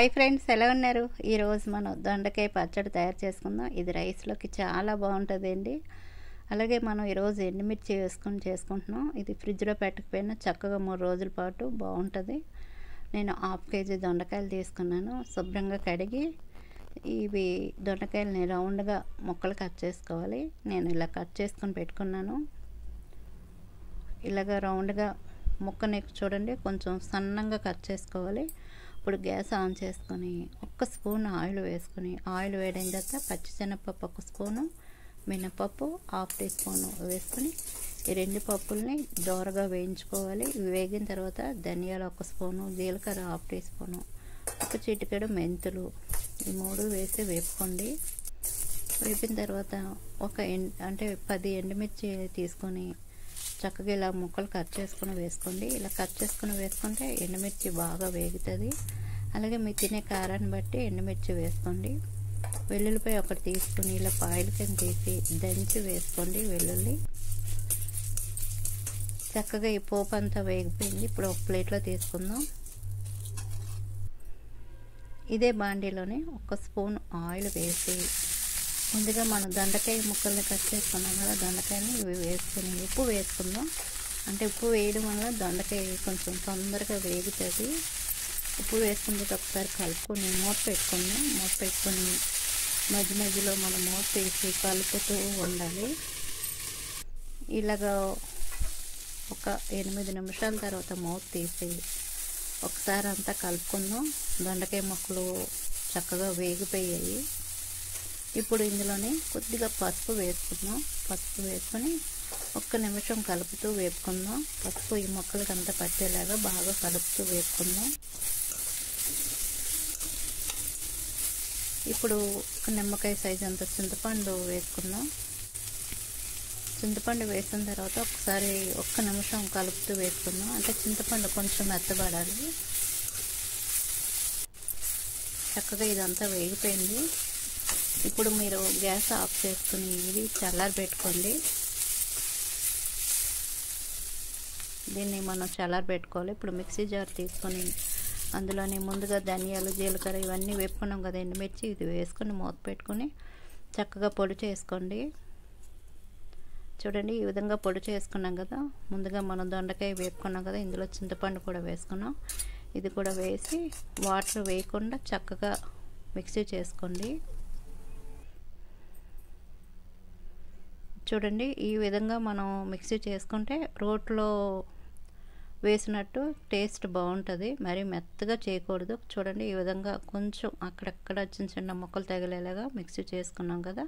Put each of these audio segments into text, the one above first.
Hi friends, ఎలా ఉన్నారు? ఈరోజు మనం దొండకాయ పచ్చడి తయారు చేసుకుందాం. ఇది రైస్లోకి చాలా బాగుంటుందండి. అలాగే మనం ఈరోజు ఎండుమిర్చి వేసుకొని చేసుకుంటున్నాం. ఇది ఫ్రిడ్జ్లో పెట్టకపోయినా చక్కగా 3 రోజుల పాటు బాగుంటుంది. నేను హాఫ్ కేజీ దొండకాయలు తీసుకున్నాను. శుభ్రంగా కడిగి ఇవి దొండకాయలని రౌండ్గా ముక్కలు కట్ చేసుకోవాలి. నేను ఇలా కట్ చేసుకొని పెట్టుకున్నాను. ఇలాగ రౌండ్గా ముక్కని చూడండి, కొంచెం సన్నంగా కట్ చేసుకోవాలి. ఇప్పుడు గ్యాస్ ఆన్ చేసుకొని 1 స్పూన్ ఆయిల్ వేసుకొని, ఆయిల్ వేడిన తర్వాత పచ్చిశనగపప్పు 1 స్పూను, మినపప్పు 1/2 టీ స్పూను వేసుకొని ఈ 2 పప్పుల్ని దోరగా వేయించుకోవాలి. వేగిన తర్వాత ధనియాలు 1 స్పూను, జీలకర్ర 1/2 టీ స్పూను, 1 చిటికెడు మెంతులు, ఈ 3 వేసి వేపుకోండి. వేపిన తర్వాత అంటే 10 ఎండుమిర్చి తీసుకొని చక్కగా ఇలా ముక్కలు కట్ చేసుకుని వేసుకోండి. ఇలా కట్ చేసుకుని వేసుకుంటే ఎండుమిర్చి బాగా వేగుతుంది. అలాగే మీరు తినే కారాన్ని బట్టి ఎండుమిర్చి వేసుకోండి. వెల్లుల్లిపాయ 1 తీసుకుని ఇలా పాయలు కింద తీసి దంచి వేసుకోండి. వెల్లుల్లి చక్కగా ఈ పోపు అంతా వేగిపోయింది. ఇప్పుడు ఒక ప్లేట్లో తీసుకుందాం. ఇదే బాండీలోనే 1 స్పూన్ ఆయిల్ వేసి ముందుగా మనం దొండకాయ ముక్కల్ని కట్ చేసుకున్నాం కదా, దొండకాయని ఇవి వేసుకుని ఉప్పు వేసుకుందాం. అంటే ఉప్పు వేయడం వల్ల దొండకాయ కొంచెం తొందరగా వేగుతుంది. ఉప్పు వేసుకుంటే ఒకసారి కలుపుకొని మూత పెట్టుకుందాం. మూత పెట్టుకొని మధ్య మధ్యలో మనం మూత తీసి కలుపుతూ ఉండాలి. ఇలాగా ఒక 8 నిమిషాల తర్వాత మూత తీసి ఒకసారి అంతా కలుపుకుందాం. దొండకాయ ముక్కలు చక్కగా వేగిపోయాయి. ఇప్పుడు ఇందులోనే కొద్దిగా పసుపు వేసుకుందాం. పసుపు వేసుకొని 1 నిమిషం కలుపుతూ వేపుకుందాం. పసుపు ఈ ముక్కలకి అంతా పట్టేలాగా బాగా కలుపుతూ వేపుకుందాం. ఇప్పుడు 1 నిమ్మకాయ సైజు అంత చింతపండు వేసుకుందాం. చింతపండు వేసిన తర్వాత ఒకసారి 1 నిమిషం కలుపుతూ వేసుకుందాం. అంటే చింతపండు కొంచెం మెత్తబడాలి. చక్కగా ఇదంతా వేగిపోయింది. ఇప్పుడు మీరు గ్యాస్ ఆఫ్ చేసుకుని ఇది చల్లారబెట్టుకోండి. దీన్ని మనం చల్లారబెట్టుకోవాలి. ఇప్పుడు మిక్సీ జార్ తీసుకొని అందులోని ముందుగా ధనియాలు, జీలకర్ర ఇవన్నీ వేపుకున్నాం కదా, ఎండుమిర్చి ఇది వేసుకొని మూత పెట్టుకొని చక్కగా పొడి చేసుకోండి. చూడండి, ఈ విధంగా పొడి చేసుకున్నాం కదా. ముందుగా మనం దొండకాయ వేపుకున్నాం కదా, ఇందులో చింతపండు కూడా వేసుకున్నాం. ఇది కూడా వేసి వాటర్ వేయకుండా చక్కగా మిక్సీ చేసుకోండి. చూడండి, ఈ విధంగా మనం మిక్సీ చేసుకుంటే రోట్లో వేసినట్టు టేస్ట్ బాగుంటుంది. మరి మెత్తగా చేయకూడదు. చూడండి, ఈ విధంగా కొంచెం అక్కడక్కడ చిన్న చిన్న ముక్కలు తగిలేలాగా మిక్సీ చేసుకున్నాం కదా.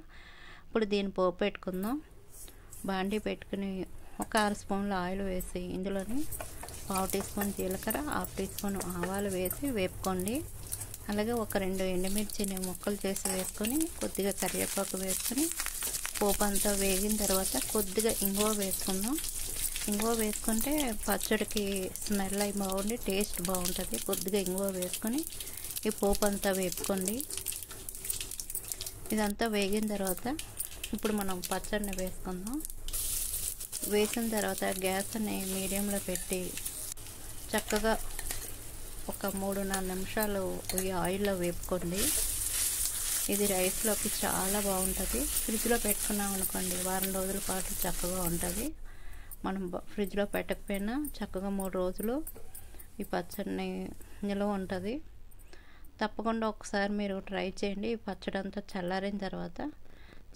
ఇప్పుడు దీన్ని పోపు పెట్టుకుందాం. బాండీ పెట్టుకుని 1 స్పూన్ల ఆయిల్ వేసి ఇందులోని 1/2 టీ స్పూన్ జీలకర్ర, 1/2 టీ స్పూన్ ఆవాలు వేసి వేపుకోండి. అలాగే 2 ఎండుమిర్చిని ముక్కలు చేసి వేసుకొని కొద్దిగా కరివేపాకు వేసుకొని పోపు అంతా వేగిన తర్వాత కొద్దిగా ఇంగువ వేసుకుందాం. ఇంగువ వేసుకుంటే పచ్చడికి స్మెల్ అయి బాగుండి టేస్ట్ బాగుంటుంది. కొద్దిగా ఇంగువ వేసుకొని ఈ పోపు అంతా వేపుకోండి. ఇదంతా వేగిన తర్వాత ఇప్పుడు మనం పచ్చడిని వేసుకుందాం. వేసిన తర్వాత గ్యాస్ని మీడియంలో పెట్టి చక్కగా ఒక 3-4 నిమిషాలు ఈ ఆయిల్లో వేపుకోండి. ఇది రైస్లోకి చాలా బాగుంటుంది. ఫ్రిడ్జ్లో పెట్టుకున్నాం అనుకోండి, వారం రోజుల పాటు చక్కగా ఉంటుంది. మనం ఫ్రిడ్జ్లో పెట్టకపోయినా చక్కగా 3 రోజులు ఈ పచ్చడిని నిల్వ ఉంటుంది. తప్పకుండా ఒకసారి మీరు ట్రై చేయండి. ఈ పచ్చడి అంతా చల్లారిన తర్వాత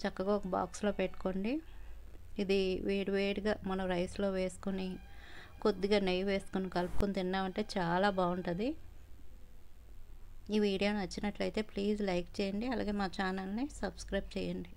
చక్కగా ఒక బాక్స్లో పెట్టుకోండి. ఇది వేడివేడిగా మనం రైస్లో వేసుకొని కొద్దిగా నెయ్యి వేసుకొని కలుపుకొని తిన్నామంటే చాలా బాగుంటుంది. ఈ వీడియో నచ్చినట్లయితే ప్లీజ్ లైక్ చేయండి. అలాగే మా ఛానల్ని సబ్స్క్రైబ్ చేయండి.